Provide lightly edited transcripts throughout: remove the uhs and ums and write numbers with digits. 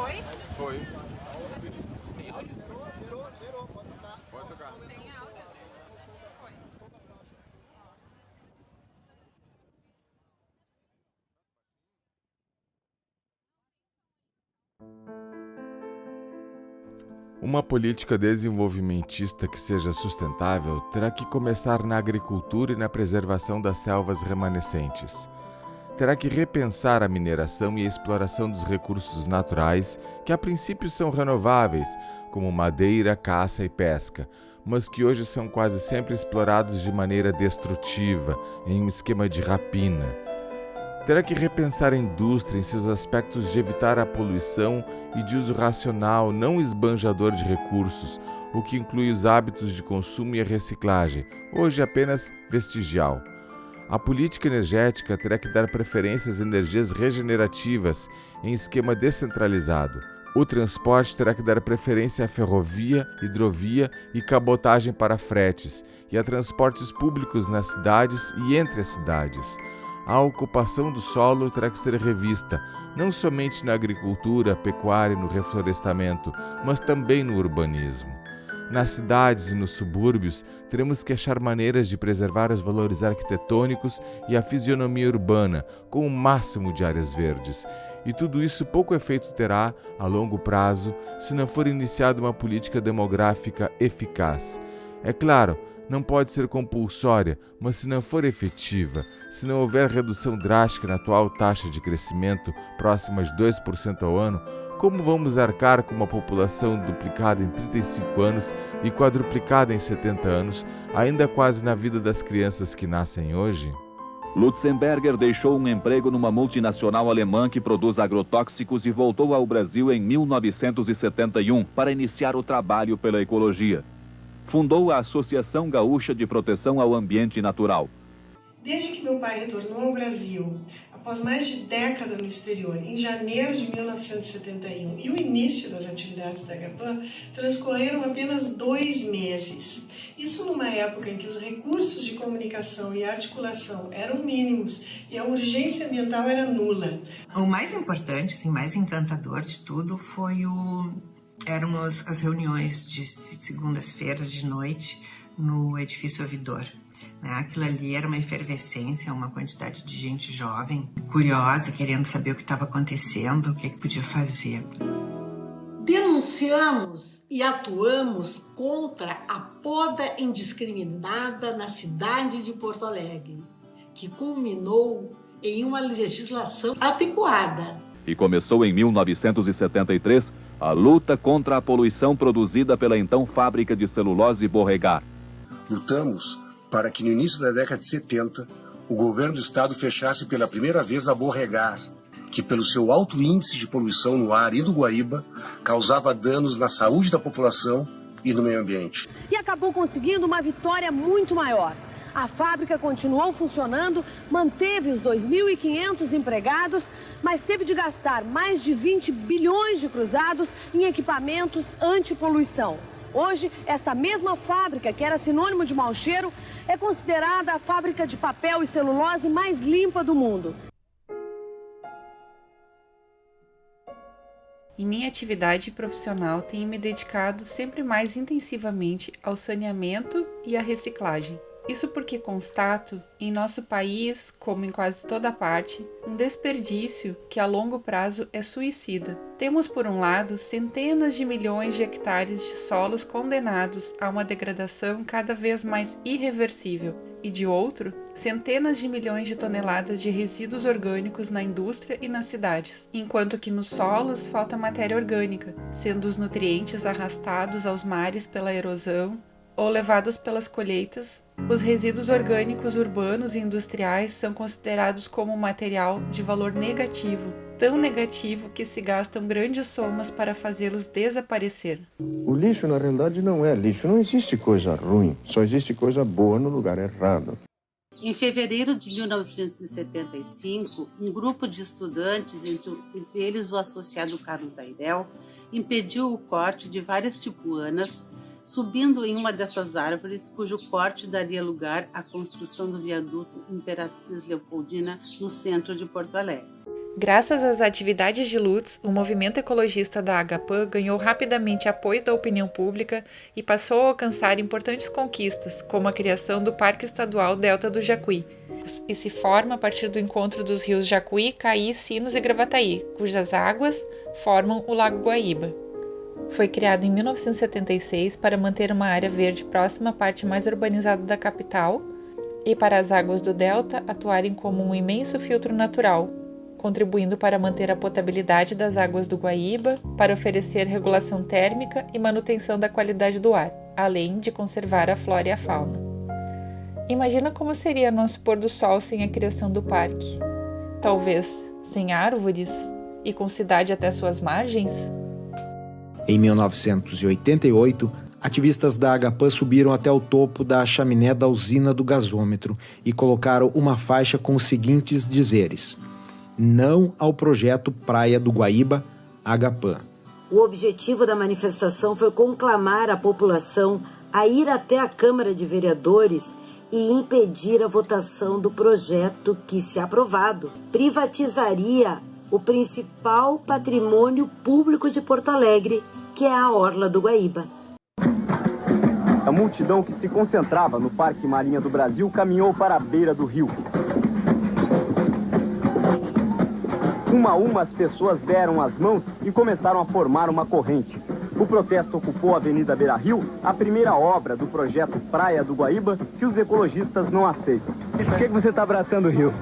Foi? Foi. Pode tocar. Tem áudio. Foi. Uma política desenvolvimentista que seja sustentável terá que começar na agricultura e na preservação das selvas remanescentes. Terá que repensar a mineração e a exploração dos recursos naturais, que a princípio são renováveis, como madeira, caça e pesca, mas que hoje são quase sempre explorados de maneira destrutiva, em um esquema de rapina. Terá que repensar a indústria em seus aspectos de evitar a poluição e de uso racional, não esbanjador de recursos, o que inclui os hábitos de consumo e a reciclagem, hoje apenas vestigial. A política energética terá que dar preferência às energias regenerativas em esquema descentralizado. O transporte terá que dar preferência à ferrovia, hidrovia e cabotagem para fretes, e a transportes públicos nas cidades e entre as cidades. A ocupação do solo terá que ser revista, não somente na agricultura, pecuária e no reflorestamento, mas também no urbanismo. Nas cidades e nos subúrbios, teremos que achar maneiras de preservar os valores arquitetônicos e a fisionomia urbana, com o máximo de áreas verdes. E tudo isso pouco efeito terá, a longo prazo, se não for iniciada uma política demográfica eficaz. É claro, não pode ser compulsória, mas se não for efetiva, se não houver redução drástica na atual taxa de crescimento, próxima de 2% ao ano, como vamos arcar com uma população duplicada em 35 anos e quadruplicada em 70 anos, ainda quase na vida das crianças que nascem hoje? Lutzenberger deixou um emprego numa multinacional alemã que produz agrotóxicos e voltou ao Brasil em 1971 para iniciar o trabalho pela ecologia. Fundou a Associação Gaúcha de Proteção ao Ambiente Natural. Desde que meu pai retornou ao Brasil, após mais de década no exterior, em janeiro de 1971, e o início das atividades da Agapan, transcorreram apenas 2 meses. Isso numa época em que os recursos de comunicação e articulação eram mínimos e a urgência ambiental era nula. O mais importante, assim, mais encantador de tudo eram as reuniões de segundas-feiras de noite no edifício Ouvidor. Aquilo ali era uma efervescência, uma quantidade de gente jovem, curiosa, querendo saber o que estava acontecendo, o que podia fazer. Denunciamos e atuamos contra a poda indiscriminada na cidade de Porto Alegre, que culminou em uma legislação adequada. E começou em 1973 a luta contra a poluição produzida pela então fábrica de celulose Borregar. Lutamos para que no início da década de 70 o governo do estado fechasse pela primeira vez a Borregar, que pelo seu alto índice de poluição no ar e do Guaíba causava danos na saúde da população e no meio ambiente. E acabou conseguindo uma vitória muito maior. A fábrica continuou funcionando, manteve os 2.500 empregados, mas teve de gastar mais de 20 bilhões de cruzados em equipamentos antipoluição. Hoje, essa mesma fábrica, que era sinônimo de mau cheiro, é considerada a fábrica de papel e celulose mais limpa do mundo. Em minha atividade profissional, tenho me dedicado sempre mais intensivamente ao saneamento e à reciclagem. Isso porque constato, em nosso país, como em quase toda parte, um desperdício que a longo prazo é suicida. Temos, por um lado, centenas de milhões de hectares de solos condenados a uma degradação cada vez mais irreversível, e de outro, centenas de milhões de toneladas de resíduos orgânicos na indústria e nas cidades, enquanto que nos solos falta matéria orgânica, sendo os nutrientes arrastados aos mares pela erosão ou levados pelas colheitas. Os resíduos orgânicos urbanos e industriais são considerados como material de valor negativo, tão negativo que se gastam grandes somas para fazê-los desaparecer. O lixo, na realidade, não é lixo. Não existe coisa ruim, só existe coisa boa no lugar errado. Em fevereiro de 1975, um grupo de estudantes, entre eles o associado Carlos Dairel, impediu o corte de várias tipuanas, subindo em uma dessas árvores, cujo corte daria lugar à construção do viaduto Imperatriz Leopoldina, no centro de Porto Alegre. Graças às atividades de Lutz, o movimento ecologista da Agapan ganhou rapidamente apoio da opinião pública e passou a alcançar importantes conquistas, como a criação do Parque Estadual Delta do Jacuí, e se forma a partir do encontro dos rios Jacuí, Caí, Sinos e Gravataí, cujas águas formam o Lago Guaíba. Foi criado em 1976 para manter uma área verde próxima à parte mais urbanizada da capital e para as águas do delta atuarem como um imenso filtro natural, contribuindo para manter a potabilidade das águas do Guaíba, para oferecer regulação térmica e manutenção da qualidade do ar, além de conservar a flora e a fauna. Imagina como seria nosso pôr do sol sem a criação do parque? Talvez sem árvores e com cidade até suas margens? Em 1988, ativistas da Agapan subiram até o topo da chaminé da usina do gasômetro e colocaram uma faixa com os seguintes dizeres: não ao projeto Praia do Guaíba, Agapan. O objetivo da manifestação foi conclamar a população a ir até a Câmara de Vereadores e impedir a votação do projeto que, se aprovado, privatizaria o principal patrimônio público de Porto Alegre, que é a Orla do Guaíba. A multidão que se concentrava no Parque Marinha do Brasil caminhou para a beira do rio. Uma a uma, as pessoas deram as mãos e começaram a formar uma corrente. O protesto ocupou a Avenida Beira-Rio, a primeira obra do projeto Praia do Guaíba, que os ecologistas não aceitam. Por que você está abraçando o rio?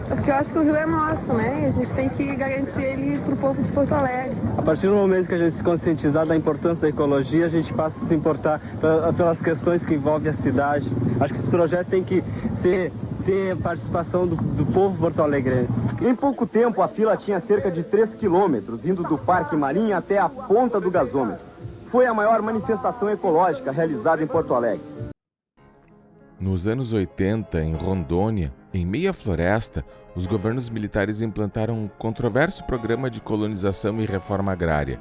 Porque eu acho que o rio é nosso, né? E a gente tem que garantir ele para o povo de Porto Alegre. A partir do momento que a gente se conscientizar da importância da ecologia, a gente passa a se importar pelas questões que envolvem a cidade. Acho que esse projeto tem que ter participação do povo porto-alegrense. Em pouco tempo, a fila tinha cerca de 3 quilômetros, indo do Parque Marinha até a ponta do gasômetro. Foi a maior manifestação ecológica realizada em Porto Alegre. Nos anos 80, em Rondônia, em meia floresta, os governos militares implantaram um controverso programa de colonização e reforma agrária,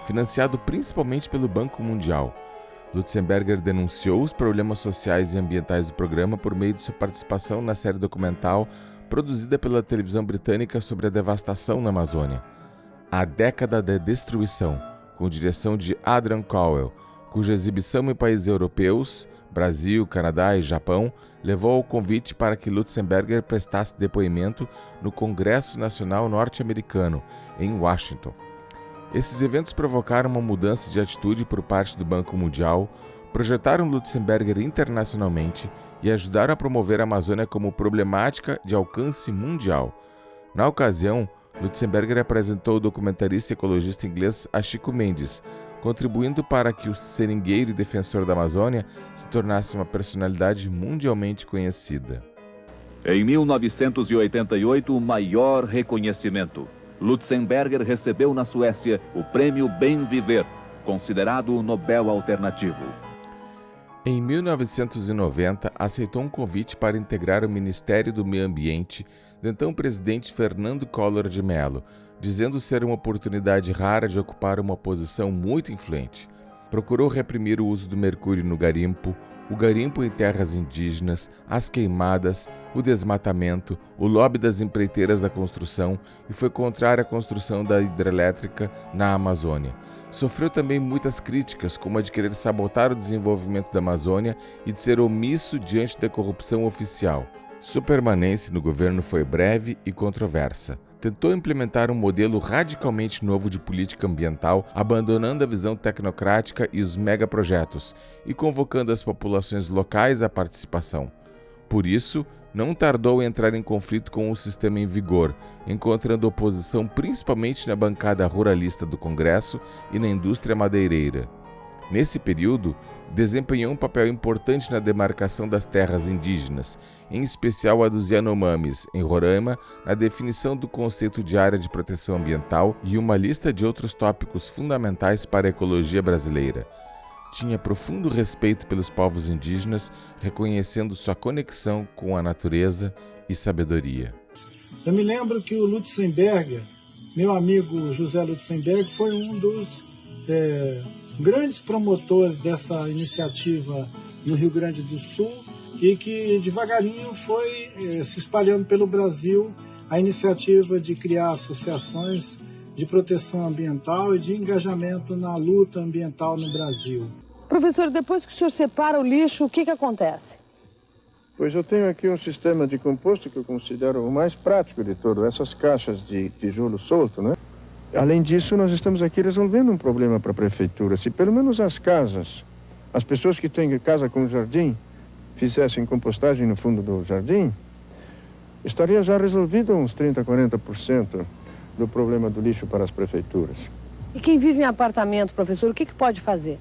financiado principalmente pelo Banco Mundial. Lutzenberger denunciou os problemas sociais e ambientais do programa por meio de sua participação na série documental produzida pela televisão britânica sobre a devastação na Amazônia. A Década da Destruição, com direção de Adrian Cowell, cuja exibição em países europeus, Brasil, Canadá e Japão, levou ao convite para que Lutzenberger prestasse depoimento no Congresso Nacional Norte-Americano, em Washington. Esses eventos provocaram uma mudança de atitude por parte do Banco Mundial, projetaram Lutzenberger internacionalmente e ajudaram a promover a Amazônia como problemática de alcance mundial. Na ocasião, Lutzenberger apresentou o documentarista ecologista inglês Chico Mendes, contribuindo para que o seringueiro e defensor da Amazônia se tornasse uma personalidade mundialmente conhecida. Em 1988, o maior reconhecimento. Lutzenberger recebeu na Suécia o prêmio Bem Viver, considerado o Nobel alternativo. Em 1990, aceitou um convite para integrar o Ministério do Meio Ambiente do então presidente Fernando Collor de Mello, dizendo ser uma oportunidade rara de ocupar uma posição muito influente. Procurou reprimir o uso do mercúrio no garimpo, o garimpo em terras indígenas, as queimadas, o desmatamento, o lobby das empreiteiras da construção e foi contrário à construção da hidrelétrica na Amazônia. Sofreu também muitas críticas, como a de querer sabotar o desenvolvimento da Amazônia e de ser omisso diante da corrupção oficial. Sua permanência no governo foi breve e controversa. Tentou implementar um modelo radicalmente novo de política ambiental, abandonando a visão tecnocrática e os megaprojetos, e convocando as populações locais à participação. Por isso, não tardou em entrar em conflito com o sistema em vigor, encontrando oposição principalmente na bancada ruralista do Congresso e na indústria madeireira. Nesse período, desempenhou um papel importante na demarcação das terras indígenas, em especial a dos Yanomamis, em Roraima, na definição do conceito de área de proteção ambiental e uma lista de outros tópicos fundamentais para a ecologia brasileira. Tinha profundo respeito pelos povos indígenas, reconhecendo sua conexão com a natureza e sabedoria. Eu me lembro que o Lutzenberger, meu amigo José Lutzenberger, foi um dos grandes promotores dessa iniciativa no Rio Grande do Sul e que devagarinho foi se espalhando pelo Brasil a iniciativa de criar associações de proteção ambiental e de engajamento na luta ambiental no Brasil. Professor, depois que o senhor separa o lixo, o que acontece? Pois eu tenho aqui um sistema de composto que eu considero o mais prático de todo, essas caixas de tijolo solto, né? Além disso, nós estamos aqui resolvendo um problema para a prefeitura. Se pelo menos as casas, as pessoas que têm casa com jardim, fizessem compostagem no fundo do jardim, estaria já resolvido uns 30%, 40% do problema do lixo para as prefeituras. E quem vive em apartamento, professor, o que pode fazer?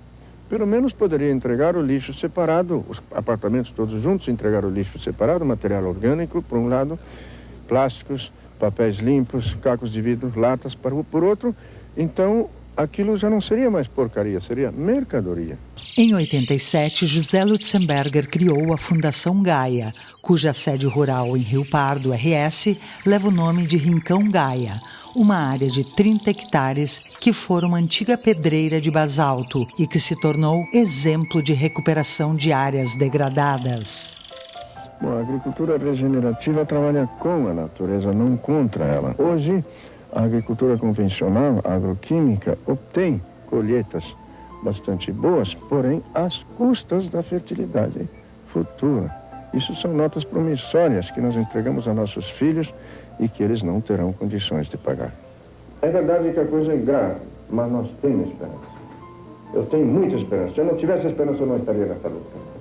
Pelo menos poderia entregar o lixo separado, os apartamentos todos juntos, entregar o lixo separado, material orgânico, por um lado, plásticos, papéis limpos, cacos de vidro, latas, por outro. Então, aquilo já não seria mais porcaria, seria mercadoria. Em 87, José Lutzenberger criou a Fundação Gaia, cuja sede rural em Rio Pardo, RS, leva o nome de Rincão Gaia, uma área de 30 hectares que fora uma antiga pedreira de basalto e que se tornou exemplo de recuperação de áreas degradadas. Bom, a agricultura regenerativa trabalha com a natureza, não contra ela. Hoje, a agricultura convencional, a agroquímica, obtém colheitas bastante boas, porém às custas da fertilidade futura. Isso são notas promissórias que nós entregamos a nossos filhos e que eles não terão condições de pagar. É verdade que a coisa é grave, mas nós temos esperança. Eu tenho muita esperança. Se eu não tivesse esperança, eu não estaria nessa luta.